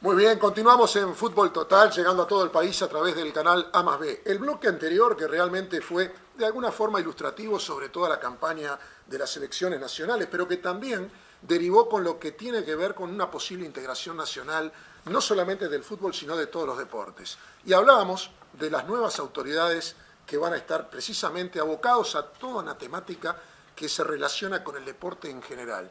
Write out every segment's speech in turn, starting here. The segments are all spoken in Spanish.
Muy bien, continuamos en Fútbol Total, llegando a todo el país a través del canal A más B. El bloque anterior, que realmente fue de alguna forma ilustrativo sobre toda la campaña de las selecciones nacionales, pero que también derivó con lo que tiene que ver con una posible integración nacional, no solamente del fútbol, sino de todos los deportes. Y hablábamos de las nuevas autoridades que van a estar precisamente abocados a toda una temática que se relaciona con el deporte en general.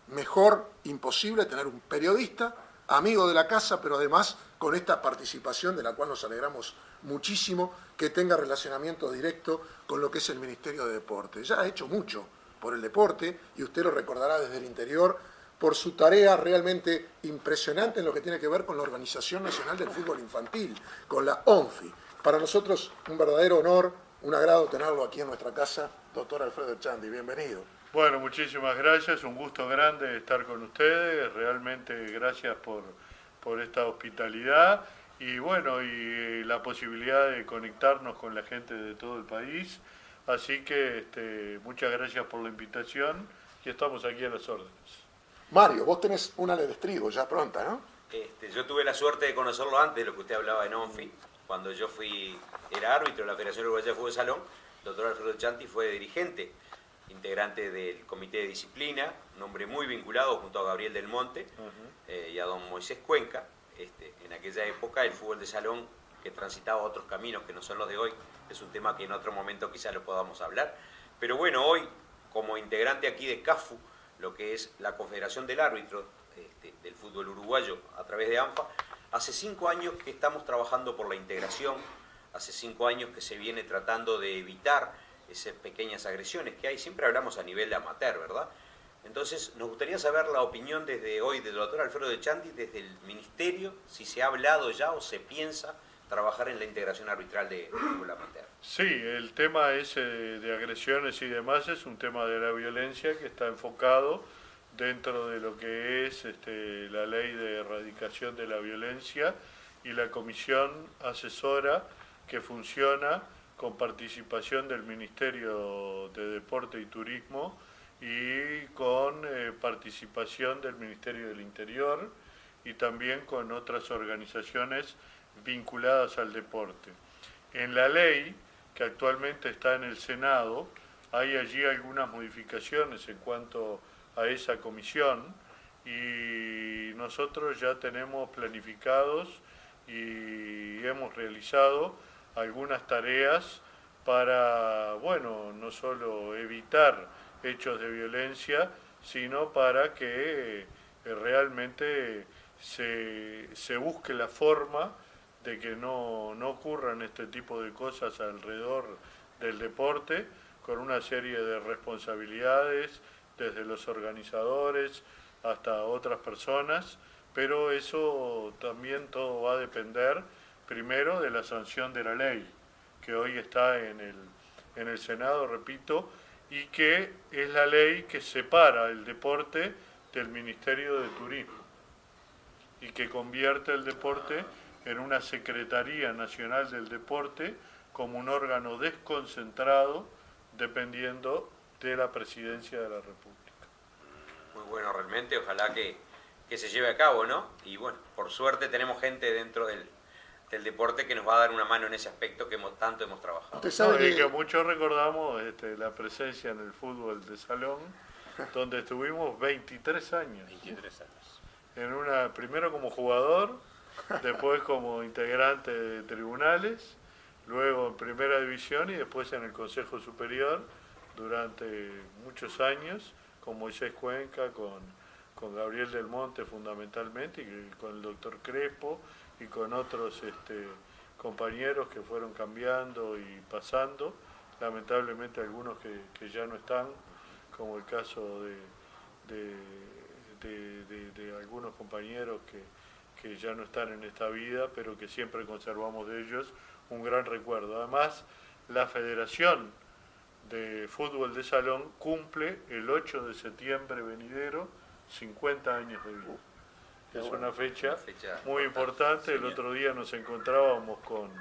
Mejor imposible tener un periodista, amigo de la casa, pero además con esta participación de la cual nos alegramos muchísimo, que tenga relacionamiento directo con lo que es el Ministerio de Deporte. Ya ha hecho mucho por el deporte y usted lo recordará desde el interior por su tarea realmente impresionante en lo que tiene que ver con la Organización Nacional del Fútbol Infantil, con la ONFI. Para nosotros un verdadero honor, un agrado tenerlo aquí en nuestra casa, doctor Alfredo Echandi, bienvenido. Bueno, muchísimas gracias, un gusto grande estar con ustedes, realmente gracias por esta hospitalidad y bueno, y la posibilidad de conectarnos con la gente de todo el país, así que muchas gracias por la invitación y estamos aquí a las órdenes. Mario, vos tenés una de estribo ya pronta, ¿no? Yo tuve la suerte de conocerlo antes de lo que usted hablaba en ONFI, cuando yo era árbitro de la Federación Uruguaya de Fútbol de Salón, el doctor Alfredo Echandi fue dirigente, integrante del Comité de Disciplina, un hombre muy vinculado junto a Gabriel del Monte y a don Moisés Cuenca. En aquella época el fútbol de salón, que transitaba otros caminos que no son los de hoy, es un tema que en otro momento quizás lo podamos hablar. Pero bueno, hoy, como integrante aquí de CAFU, lo que es la Confederación del Árbitro del Fútbol Uruguayo a través de ANFA, hace 5 años que estamos trabajando por la integración, hace 5 años que se viene tratando de evitar esas pequeñas agresiones que hay, siempre hablamos a nivel de amateur, ¿verdad? Entonces, nos gustaría saber la opinión desde hoy del doctor Alfredo Echandi, desde el Ministerio, si se ha hablado ya o se piensa trabajar en la integración arbitral de fútbol amateur. Sí, el tema ese de agresiones y demás es un tema de la violencia que está enfocado dentro de lo que es la ley de erradicación de la violencia y la comisión asesora que funciona con participación del Ministerio de Deporte y Turismo y con participación del Ministerio del Interior y también con otras organizaciones vinculadas al deporte. En la ley, que actualmente está en el Senado, hay allí algunas modificaciones en cuanto a esa comisión y nosotros ya tenemos planificados y hemos realizado algunas tareas para, bueno, no solo evitar hechos de violencia, sino para que realmente se busque la forma de que no ocurran este tipo de cosas alrededor del deporte, con una serie de responsabilidades desde los organizadores hasta otras personas, pero eso también todo va a depender primero de la sanción de la ley, que hoy está en el Senado, repito, y que es la ley que separa el deporte del Ministerio de Turismo y que convierte el deporte en una Secretaría Nacional del Deporte como un órgano desconcentrado dependiendo de la Presidencia de la República. Muy bueno, realmente, ojalá que se lleve a cabo, ¿no? Y bueno, por suerte tenemos gente dentro del deporte que nos va a dar una mano en ese aspecto que tanto hemos trabajado. Usted sabe que muchos recordamos la presencia en el fútbol de salón, donde estuvimos 23 años. 23 años. Primero como jugador, después como integrante de tribunales, luego en primera división y después en el Consejo Superior durante muchos años, con Moisés Cuenca, con Gabriel del Monte fundamentalmente, y con el doctor Crespo y con otros compañeros que fueron cambiando y pasando, lamentablemente algunos que ya no están, como el caso de algunos compañeros que ya no están en esta vida, pero que siempre conservamos de ellos un gran recuerdo. Además, la Federación de Fútbol de Salón cumple el 8 de septiembre venidero 50 años de vida. Es una fecha muy importante. El otro día nos encontrábamos con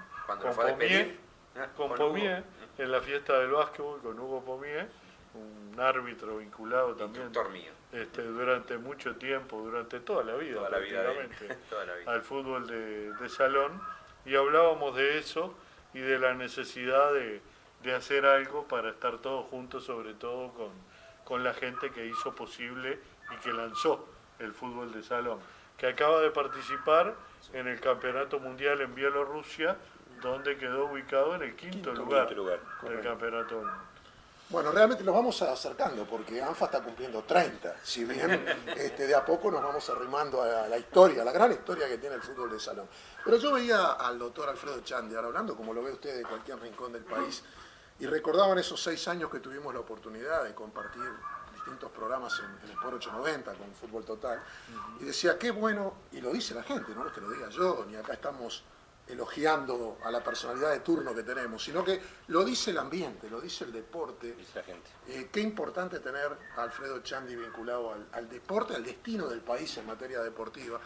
Pomier en la fiesta del básquetbol, con Hugo Pomier, un árbitro vinculado también Instructor mío. Durante mucho tiempo, durante toda la vida, Toda la vida de él, prácticamente, toda la vida. al fútbol de salón, y hablábamos de eso y de la necesidad de hacer algo para estar todos juntos, sobre todo con la gente que hizo posible y que lanzó el fútbol de salón, que acaba de participar en el Campeonato Mundial en Bielorrusia, donde quedó ubicado en el quinto lugar del Campeonato del Mundo. Bueno, realmente nos vamos acercando porque ANFA está cumpliendo 30. Si bien de a poco nos vamos arrimando a la historia, a la gran historia que tiene el fútbol de salón. Pero yo veía al doctor Alfredo Echandi ahora hablando, como lo ve usted de cualquier rincón del país, y recordaban esos 6 años que tuvimos la oportunidad de compartir distintos programas en Sport 890 con Fútbol Total, y decía, qué bueno, y lo dice la gente, no es que lo diga yo, ni acá estamos elogiando a la personalidad de turno que tenemos, sino que lo dice el ambiente, lo dice el deporte. Dice la gente. Qué importante tener a Alfredo Echandi vinculado al deporte, al destino del país en materia deportiva.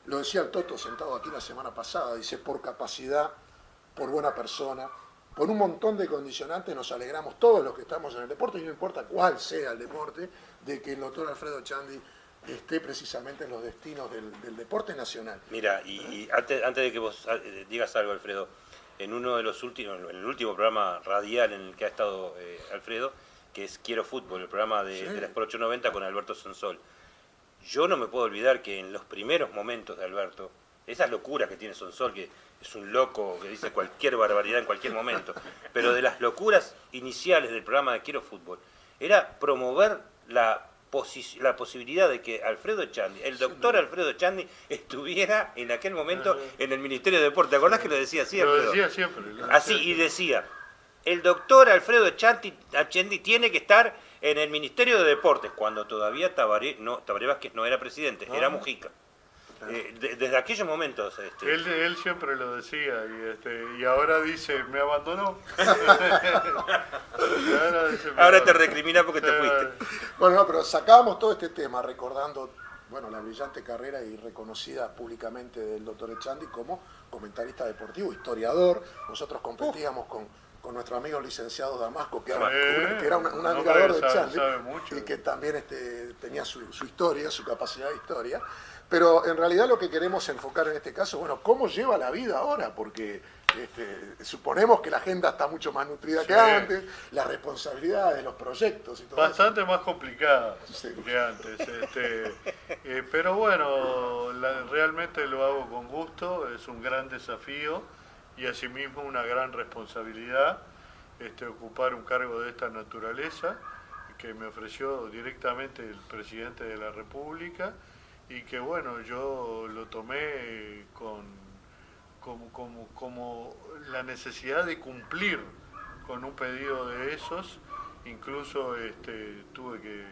Lo decía el Toto sentado aquí la semana pasada, dice, por capacidad, por buena persona, por un montón de condicionantes nos alegramos todos los que estamos en el deporte, y no importa cuál sea el deporte, de que el doctor Alfredo Echandi esté precisamente en los destinos del deporte nacional. Mira, y antes de que vos digas algo, Alfredo, en en el último programa radial en el que ha estado Alfredo, que es Quiero Fútbol, el programa de la Sport 890 con Alberto Sonsol, yo no me puedo olvidar que en los primeros momentos de Alberto, esas locuras que tiene Sonsol, que es un loco que dice cualquier barbaridad en cualquier momento, pero de las locuras iniciales del programa de Quiero Fútbol, era promover la posibilidad de que Alfredo Echandi, el doctor Alfredo Echandi, estuviera en aquel momento en el Ministerio de Deporte. ¿Te acordás que lo decía así, Alfredo? Lo decía siempre. Así, y decía, el doctor Alfredo Echandi tiene que estar en el Ministerio de Deportes, cuando todavía Tabaré Vázquez no era presidente, era Mujica. Desde aquellos momentos... Él siempre lo decía y ahora dice, me abandonó. Ahora te recrimina porque te fuiste. Bueno, no, pero sacábamos todo este tema recordando, bueno, la brillante carrera y reconocida públicamente del doctor Echandi como comentarista deportivo, historiador. Nosotros competíamos con nuestro amigo licenciado Damasco, que era un admirador de Echandi y que también tenía su historia, su capacidad de historia. Pero en realidad lo que queremos enfocar en este caso, bueno, ¿cómo lleva la vida ahora? Porque suponemos que la agenda está mucho más nutrida que antes, las responsabilidades, los proyectos y todo bastante eso. Más complicada que antes. Pero bueno, realmente lo hago con gusto, es un gran desafío y asimismo una gran responsabilidad ocupar un cargo de esta naturaleza que me ofreció directamente el presidente de la República. Y que bueno, yo lo tomé como la necesidad de cumplir con un pedido de esos. Incluso tuve que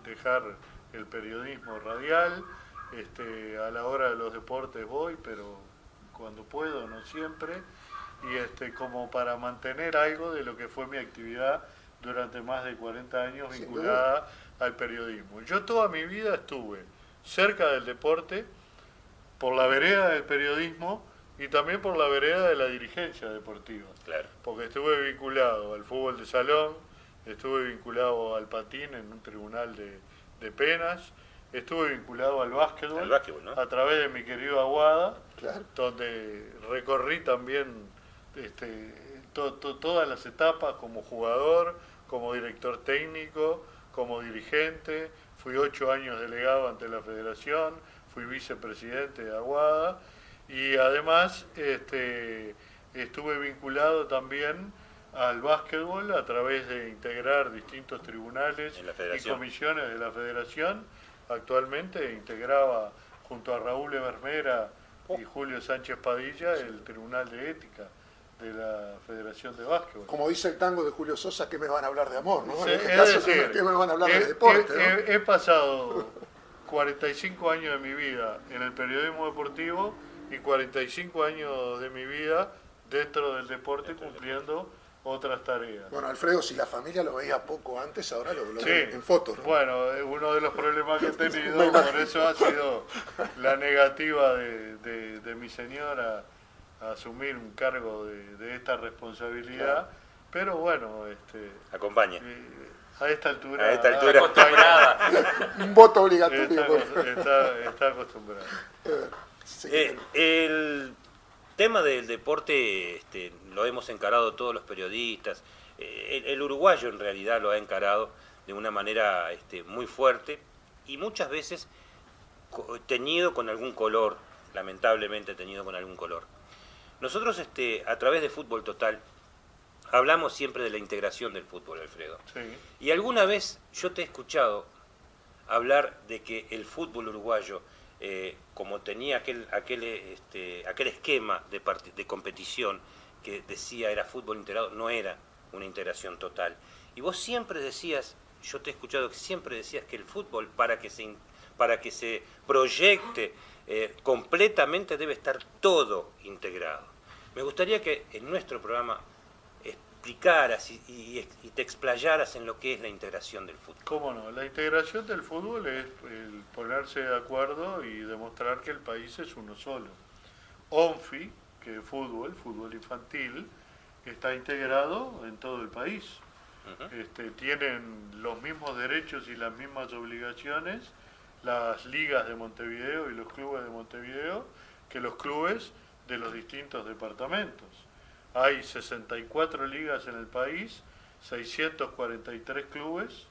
dejar el periodismo radial, a la hora de los deportes voy, pero cuando puedo, no siempre, y como para mantener algo de lo que fue mi actividad durante más de 40 años vinculada al periodismo. Yo toda mi vida estuve cerca del deporte, por la vereda del periodismo y también por la vereda de la dirigencia deportiva. Claro. Porque estuve vinculado al fútbol de salón, estuve vinculado al patín en un tribunal de penas, estuve vinculado al básquetbol, ¿no? A través de mi querido Aguada, claro, donde recorrí también todas las etapas como jugador, como director técnico, como dirigente. Fui 8 años delegado ante la Federación, fui vicepresidente de Aguada y además estuve vinculado también al básquetbol a través de integrar distintos tribunales y comisiones de la Federación. Actualmente integraba junto a Raúl Ebermera y Julio Sánchez Padilla el Tribunal de Ética de la Federación de Básquetbol. Como dice el tango de Julio Sosa, ¿qué me van a hablar de amor? ¿no? Sí, En este caso, ¿qué me van a hablar de deporte? ¿no? He pasado 45 años de mi vida en el periodismo deportivo y 45 años de mi vida dentro del deporte cumpliendo otras tareas. Bueno, Alfredo, si la familia lo veía poco antes, ahora lo sí, ve en fotos, ¿no? Bueno, uno de los problemas que he tenido, por eso ha sido la negativa de mi señora a asumir un cargo de esta responsabilidad, claro. Pero bueno, acompaña. A esta altura. Acostumbrada. Un voto obligatorio. Está acostumbrada. Sí. El tema del deporte lo hemos encarado todos los periodistas. El uruguayo en realidad lo ha encarado de una manera muy fuerte y muchas veces teñido con algún color, lamentablemente teñido con algún color. Nosotros a través de Fútbol Total hablamos siempre de la integración del fútbol, Alfredo. Sí. Y alguna vez yo te he escuchado hablar de que el fútbol uruguayo, como tenía aquel esquema de competición que decía era fútbol integrado, no era una integración total. Y vos siempre decías, yo te he escuchado que siempre decías que el fútbol para que se proyecte completamente debe estar todo integrado. Me gustaría que en nuestro programa explicaras y te explayaras en lo que es la integración del fútbol. ¿Cómo no? La integración del fútbol es el ponerse de acuerdo y demostrar que el país es uno solo. ONFI, que es fútbol infantil, está integrado en todo el país. Tienen los mismos derechos y las mismas obligaciones las ligas de Montevideo y los clubes de Montevideo que los clubes de los distintos departamentos. Hay 64 ligas en el país, 643 clubes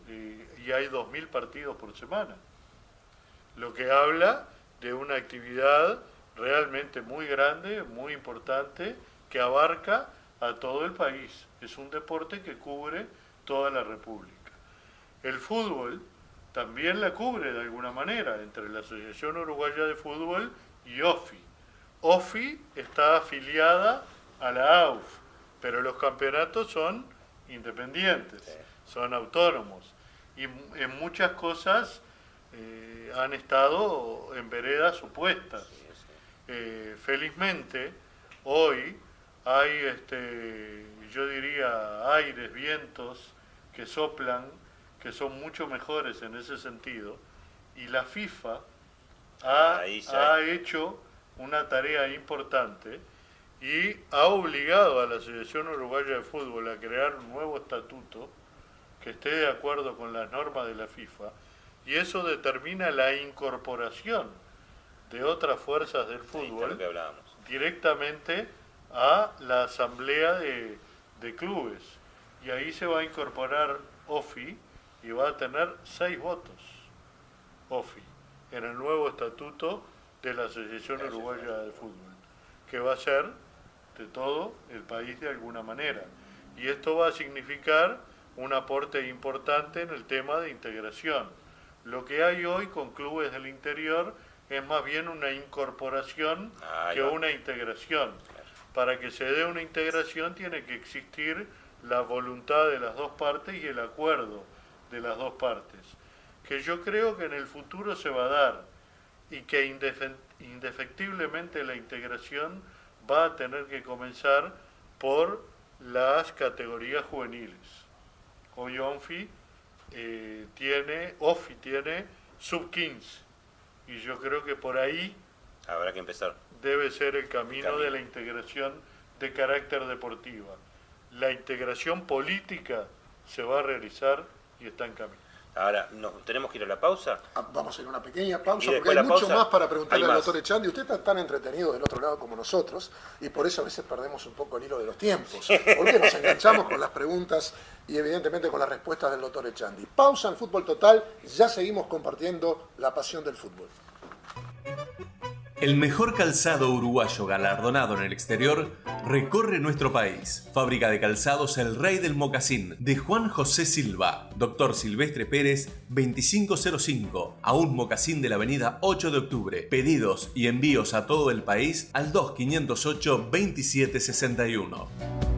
y hay 2.000 partidos por semana. Lo que habla de una actividad realmente muy grande, muy importante, que abarca a todo el país. Es un deporte que cubre toda la República. El fútbol también la cubre de alguna manera entre la Asociación Uruguaya de Fútbol y OFI. OFI está afiliada a la AUF, pero los campeonatos son independientes, son autónomos y en muchas cosas han estado en veredas opuestas. Felizmente hoy hay, yo diría, aires, vientos que soplan, que son mucho mejores en ese sentido, y la FIFA ha hecho una tarea importante y ha obligado a la Asociación Uruguaya de Fútbol a crear un nuevo estatuto que esté de acuerdo con las normas de la FIFA, y eso determina la incorporación de otras fuerzas del fútbol directamente a la asamblea de clubes, y ahí se va a incorporar OFI y va a tener 6 votos OFI en el nuevo estatuto de la Asociación Uruguaya de Fútbol, que va a ser de todo el país de alguna manera, y esto va a significar un aporte importante en el tema de integración. Lo que hay hoy con clubes del interior es más bien una incorporación que una integración. Para que se dé una integración tiene que existir la voluntad de las dos partes y el acuerdo de las dos partes, que yo creo que en el futuro se va a dar, y que indefectiblemente la integración va a tener que comenzar por las categorías juveniles. Hoy OFI tiene sub-15, y yo creo que por ahí habrá que empezar. Debe ser el camino de la integración de carácter deportiva. La integración política se va a realizar y está en camino. Ahora, tenemos que ir a la pausa. Vamos a ir a una pequeña pausa Y porque hay mucho pausa, más para preguntarle al más. doctor Echandi. Usted está tan entretenido del otro lado como nosotros y por eso a veces perdemos un poco el hilo de los tiempos. Porque nos enganchamos con las preguntas y evidentemente con las respuestas del doctor Echandi. Pausa en Fútbol Total, ya seguimos compartiendo la pasión del fútbol. El mejor calzado uruguayo galardonado en el exterior recorre nuestro país. Fábrica de calzados El Rey del Mocasín, de Juan José Silva, Dr. Silvestre Pérez, 2505, a un mocasín de la avenida 8 de octubre. Pedidos y envíos a todo el país al 2508-2761.